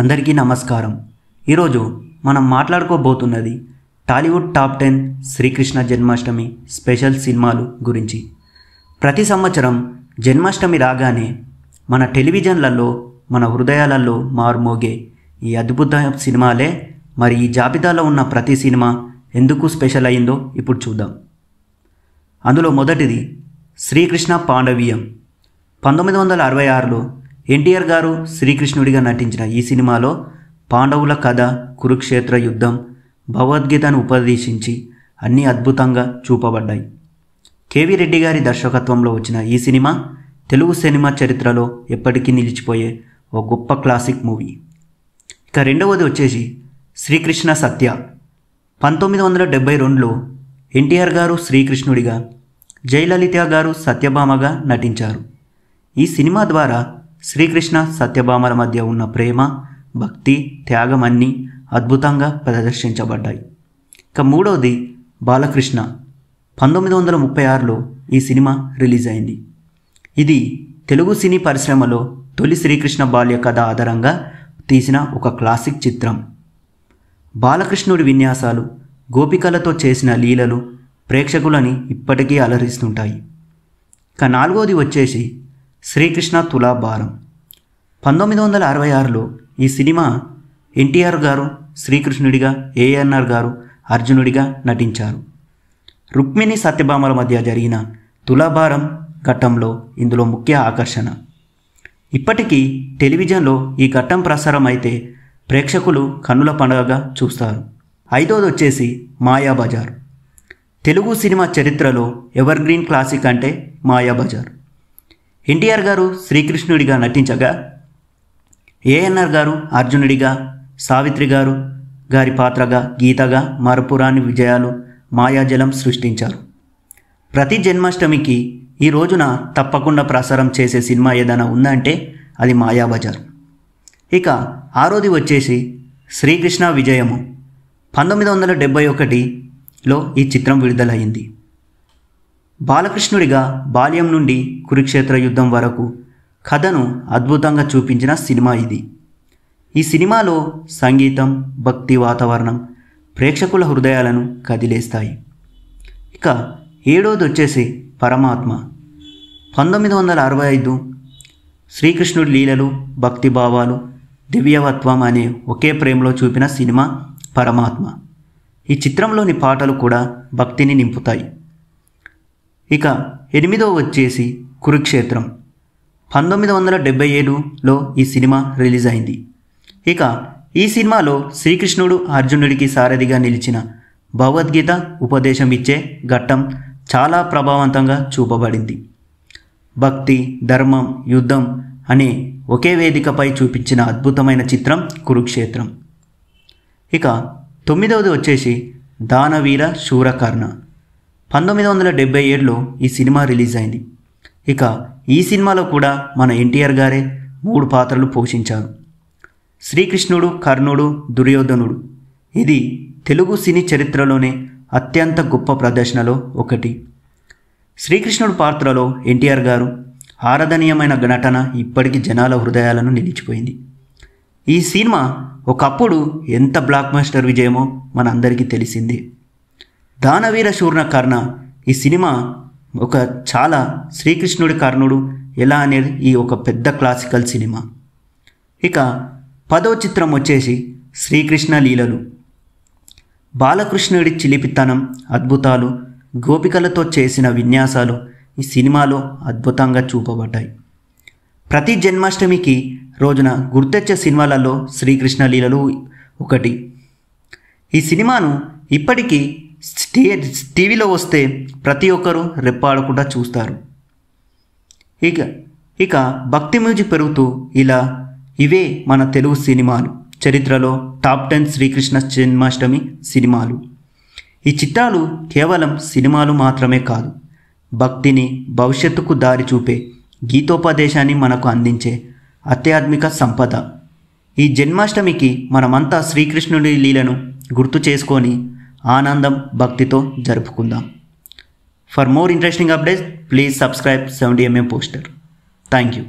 అందరికీ నమస్కారం. ఈరోజు మనం మాట్లాడుకోబోతున్నది Tollywood top 10 Srikrishna Janmashtami special సినిమాలు గురించి. ప్రతి సంవత్సరం జన్మాష్టమి రాగానే మన టెలివిజన్లలో, మన హృదయాలలో మారుమోగే ఈ అద్భుత సినిమాలే. మరి ఈ జాబితాలో ఉన్న ప్రతి సినిమా ఎందుకు స్పెషల్ అయిందో ఇప్పుడు చూద్దాం. అందులో మొదటిది శ్రీకృష్ణ పాండవీయం. 1966లో ఎన్టీఆర్ గారు శ్రీకృష్ణుడిగా నటించిన ఈ సినిమాలో పాండవుల కథ, కురుక్షేత్ర యుద్ధం, భగవద్గీతను ఉపదేశించి అన్నీ అద్భుతంగా చూపబడ్డాయి. కేవీ రెడ్డి గారి దర్శకత్వంలో వచ్చిన ఈ సినిమా తెలుగు సినిమా చరిత్రలో ఎప్పటికీ నిలిచిపోయే ఓ గొప్ప క్లాసిక్ మూవీ. ఇక రెండవది వచ్చేసి శ్రీకృష్ణ సత్య. 1972లో ఎన్టీఆర్ గారు శ్రీకృష్ణుడిగా, జయలలిత గారు సత్యభామగా నటించారు. ఈ సినిమా ద్వారా శ్రీకృష్ణ సత్యభామల మధ్య ఉన్న ప్రేమ, భక్తి, త్యాగం అన్నీ అద్భుతంగా ప్రదర్శించబడ్డాయి. ఇక మూడవది బాలకృష్ణ. 1936లో ఈ సినిమా రిలీజ్ అయింది. ఇది తెలుగు సినీ పరిశ్రమలో తొలి శ్రీకృష్ణ బాల్య కథ ఆధారంగా తీసిన ఒక క్లాసిక్ చిత్రం. బాలకృష్ణుడి విన్యాసాలు, గోపికలతో చేసిన లీలలు ప్రేక్షకులని ఇప్పటికీ అలరిస్తుంటాయి. ఇక నాలుగవది వచ్చేసి శ్రీకృష్ణ తులాభారం. 1966లో ఈ సినిమా ఎన్టీఆర్ గారు శ్రీకృష్ణుడిగా, ఏఎన్ఆర్ గారు అర్జునుడిగా నటించారు. రుక్మిణి సత్యభామల మధ్య జరిగిన తులాభారం ఘట్టంలో ఇందులో ముఖ్య ఆకర్షణ. ఇప్పటికీ టెలివిజన్లో ఈ ఘట్టం ప్రసారం అయితే ప్రేక్షకులు కన్నుల పండుగగా చూస్తారు. ఐదవది వచ్చేసి మాయాబజార్. తెలుగు సినిమా చరిత్రలో ఎవర్ గ్రీన్ క్లాసిక్ అంటే మాయాబజార్. ఎన్టీఆర్ గారు శ్రీకృష్ణుడిగా నటించగా, ఏఎన్ఆర్ గారు అర్జునుడిగా, సావిత్రి గారి పాత్రగా గీతగా మరపురాని విజయాలు, మాయాజలం సృష్టించారు. ప్రతి జన్మాష్టమికి ఈ రోజున తప్పకుండా ప్రసారం చేసే సినిమా ఏదైనా ఉందంటే అది మాయాబజార్. ఇక ఆరోది వచ్చేసి శ్రీకృష్ణ విజయము. 1971లో ఈ చిత్రం విడుదలయ్యింది. బాలకృష్ణుడిగా బాల్యం నుండి కురుక్షేత్ర యుద్ధం వరకు కథను అద్భుతంగా చూపించిన సినిమా ఇది. ఈ సినిమాలో సంగీతం, భక్తి వాతావరణం ప్రేక్షకుల హృదయాలను కదిలేస్తాయి. ఇక ఏడవది వచ్చేసి పరమాత్మ. 1965 శ్రీకృష్ణుడి లీలలు, భక్తిభావాలు, దివ్యవత్వం అనే ఒకే ప్రేమలో చూపిన సినిమా పరమాత్మ. ఈ చిత్రంలోని పాటలు కూడా భక్తిని నింపుతాయి. ఇక ఎనిమిదవ వచ్చేసి కురుక్షేత్రం. 1977లో ఈ సినిమా రిలీజ్ అయింది. ఇక ఈ సినిమాలో శ్రీకృష్ణుడు అర్జునుడికి సారథిగా నిలిచిన భగవద్గీత ఉపదేశం ఇచ్చే ఘట్టం చాలా ప్రభావవంతంగా చూపబడింది. భక్తి, ధర్మం, యుద్ధం అనే ఒకే వేదికపై చూపించిన అద్భుతమైన చిత్రం కురుక్షేత్రం. ఇక తొమ్మిదవది వచ్చేసి దానవీర శూరకర్ణ. 1977లో ఈ సినిమా రిలీజ్ అయింది. ఇక ఈ సినిమాలో కూడా మన ఎన్టీఆర్ గారే 3 పాత్రలు పోషించారు. శ్రీకృష్ణుడు, కర్ణుడు, దుర్యోధనుడు. ఇది తెలుగు సినీ చరిత్రలోనే అత్యంత గొప్ప ప్రదర్శనలో ఒకటి. శ్రీకృష్ణుడు పాత్రలో ఎన్టీఆర్ గారు ఆరాధనీయమైన నటన ఇప్పటికీ జనాల హృదయాలను నిలిచిపోయింది. ఈ సినిమా ఒకప్పుడు ఎంత బ్లాక్ బస్టర్ విజయమో మనందరికీ తెలిసిందే. దానవీర శూరకర్ణ ఈ సినిమా ఒక చాలా శ్రీకృష్ణుడి, కర్ణుడు ఎలా అనేది ఈ ఒక పెద్ద క్లాసికల్ సినిమా. ఇక 10వ చిత్రం వచ్చేసి శ్రీకృష్ణ లీలలు. బాలకృష్ణుడి చిలిపితనం, అద్భుతాలు, గోపికలతో చేసిన విన్యాసాలు ఈ సినిమాలో అద్భుతంగా చూపబడ్డాయి. ప్రతి జన్మాష్టమికి రోజున గుర్తొచ్చే సినిమాలలో శ్రీకృష్ణ లీలలు ఒకటి. ఈ సినిమాను ఇప్పటికీ టీవీలో వస్తే ప్రతి ఒక్కరూ రెప్పాడకుండా చూస్తారు. ఇక భక్తి మ్యూజిక్ పెరుగుతూ ఇలా ఇవే మన తెలుగు సినిమాలు చరిత్రలో టాప్ 10 శ్రీకృష్ణ జన్మాష్టమి సినిమాలు. ఈ చిత్రాలు కేవలం సినిమాలు మాత్రమే కాదు, భక్తిని, భవిష్యత్తుకు దారి చూపే గీతోపదేశాన్ని మనకు అందించే ఆధ్యాత్మిక సంపద. ఈ జన్మాష్టమికి మనమంతా శ్రీకృష్ణుడి లీలను గుర్తు చేసుకొని ఆనందం, భక్తితో జరుపుకుందాం. For more interesting updates please subscribe 70mm poster. Thank you.